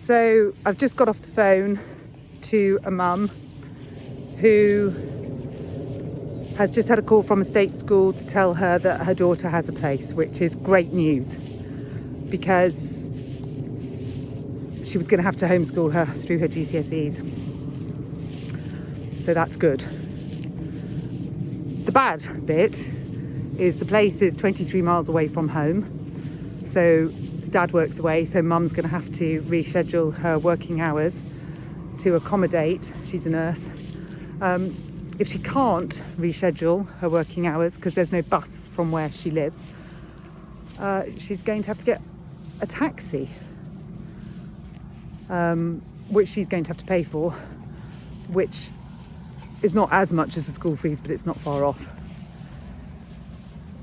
So I've just got off the phone to a mum who has just had a call from a state school to tell her that her daughter has a place, which is great news because she was going to have to homeschool her through her GCSEs. So that's good. The bad bit is the place is 23 miles away from home. So dad works away, so mum's going to have to reschedule her working hours to accommodate. She's a nurse. If she can't reschedule her working hours because there's no bus from where she lives, she's going to have to get a taxi, which she's going to have to pay for, which is not as much as the school fees, but it's not far off.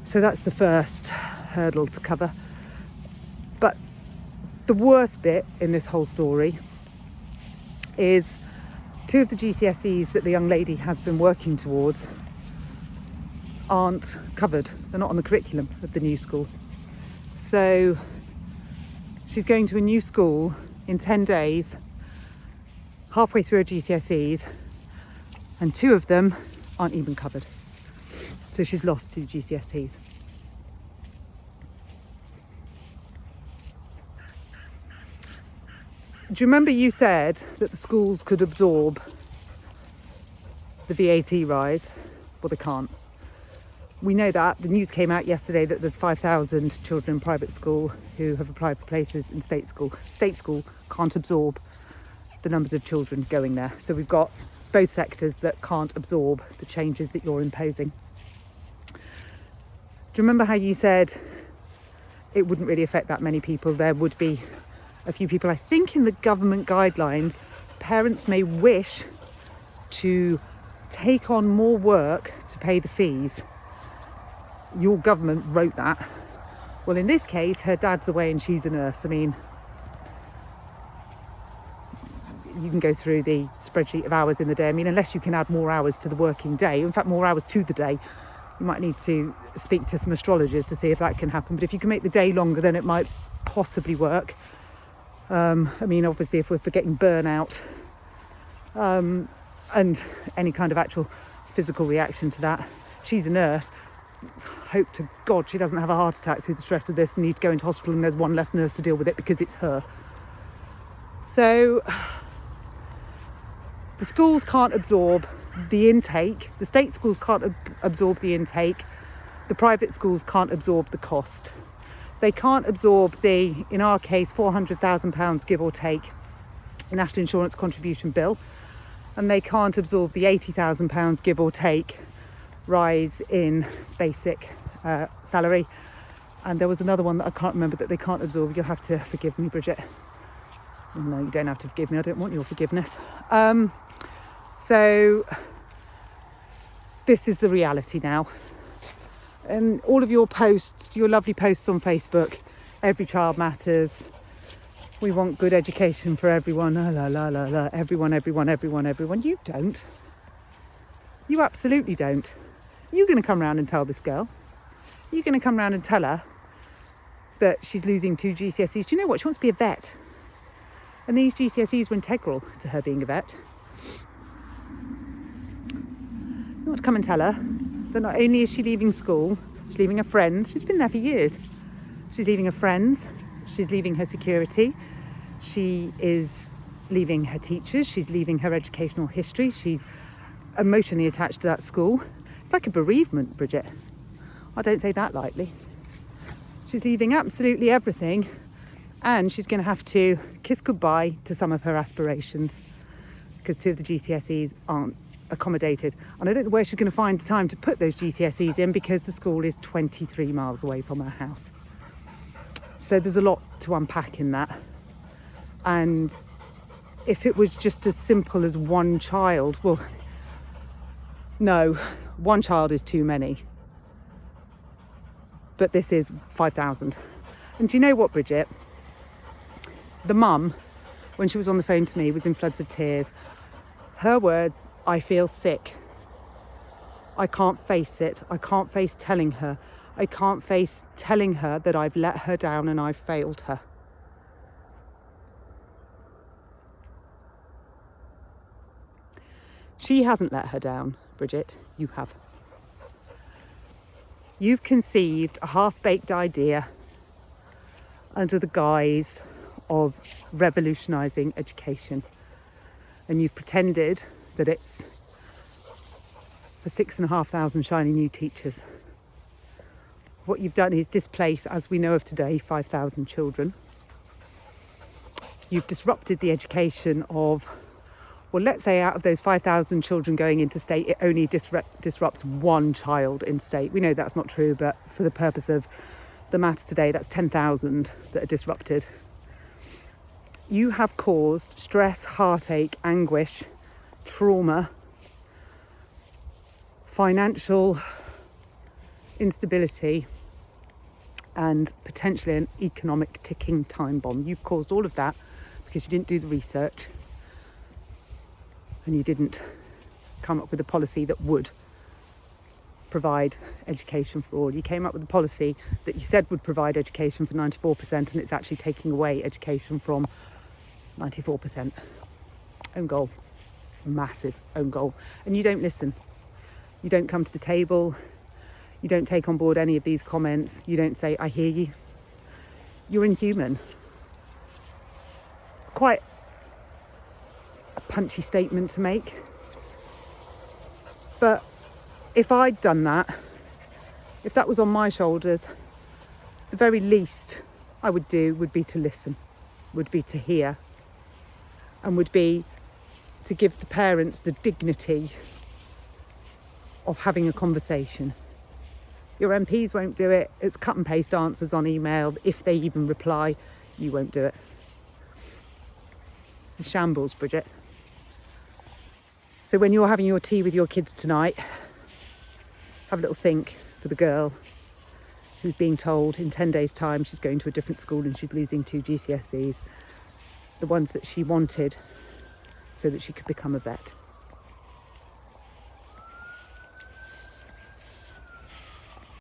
So that's the first hurdle to cover. But the worst bit in this whole story is 2 of the GCSEs that the young lady has been working towards aren't covered. They're not on the curriculum of the new school. So she's going to a new school in 10 days, halfway through her GCSEs, and 2 of them aren't even covered. So she's lost 2 GCSEs. Do you remember you said that the schools could absorb the VAT rise? Well, they can't. We know that. The news came out yesterday that there's 5,000 children in private school who have applied for places in state school. State school can't absorb the numbers of children going there. So we've got both sectors that can't absorb the changes that you're imposing. Do you remember how you said it wouldn't really affect that many people? There would be a few people. I think in the government guidelines, parents may wish to take on more work to pay the fees. Your government wrote that. Well, in this case, her dad's away and she's a nurse. I mean, you can go through the spreadsheet of hours in the day. I mean, unless you can add more hours to the working day, in fact, more hours to the day, you might need to speak to some astrologers to see if that can happen. But if you can make the day longer, then it might possibly work. I mean, obviously, if we're getting burnout and any kind of actual physical reaction to that, she's a nurse. Hope to God she doesn't have a heart attack through the stress of this and need to go into hospital and there's one less nurse to deal with it because it's her. So the schools can't absorb the intake. The state schools can't absorb the intake. The private schools can't absorb the cost. They can't absorb the, in our case, £400,000, give or take, national insurance contribution bill. And they can't absorb the £80,000, give or take, rise in basic salary. And there was another one that I can't remember that they can't absorb. You'll have to forgive me, Bridget. No, you don't have to forgive me. I don't want your forgiveness. So this is the reality now. And all of your posts, your lovely posts on Facebook, every child matters. We want good education for everyone. Everyone. You don't. You absolutely don't. You're going to come round and tell this girl. You're going to come round and tell her that she's losing 2 GCSEs. Do you know what? She wants to be a vet. And these GCSEs were integral to her being a vet. You want to come and tell her that not only is she leaving school, she's leaving her friends. She's been there for years. She's leaving her friends. She's leaving her security. She is leaving her teachers. She's leaving her educational history. She's emotionally attached to that school. It's like a bereavement, Bridget. I don't say that lightly. She's leaving absolutely everything, and she's going to have to kiss goodbye to some of her aspirations because 2 of the GCSEs aren't accommodated. And I don't know where she's going to find the time to put those GCSEs in because the school is 23 miles away from her house. So there's a lot to unpack in that. And if it was just as simple as 1 child, well, no, 1 child is too many. But this is 5,000. And do you know what, Bridget? The mum, when she was on the phone to me, was in floods of tears. Her words, I feel sick. I can't face it. I can't face telling her. I can't face telling her that I've let her down and I've failed her. She hasn't let her down, Bridget. You have. You've conceived a half-baked idea under the guise of revolutionising education. And you've pretended that it's for 6,500 shiny new teachers. What you've done is displace, as we know of today, 5,000 children. You've disrupted the education of, well, let's say out of those 5,000 children going into state, it only disrupts one child in state. We know that's not true, but for the purpose of the maths today, that's 10,000 that are disrupted. You have caused stress, heartache, anguish, trauma, financial instability, and potentially an economic ticking time bomb. You've caused all of that because you didn't do the research and you didn't come up with a policy that would provide education for all. You came up with a policy that you said would provide education for 94%, and it's actually taking away education from 94%. Own goal. Massive own goal. And you don't listen. You don't come to the table. You don't take on board any of these comments. You don't say, I hear you. You're inhuman. It's quite a punchy statement to make. But if I'd done that, if that was on my shoulders, the very least I would do would be to listen, would be to hear, and would be to give the parents the dignity of having a conversation. Your MPs won't do it. It's cut and paste answers on email. If they even reply, you won't do it. It's a shambles, Bridget. So when you're having your tea with your kids tonight, have a little think for the girl who's being told in 10 days' time she's going to a different school and she's losing 2 GCSEs, the ones that she wanted so that she could become a vet.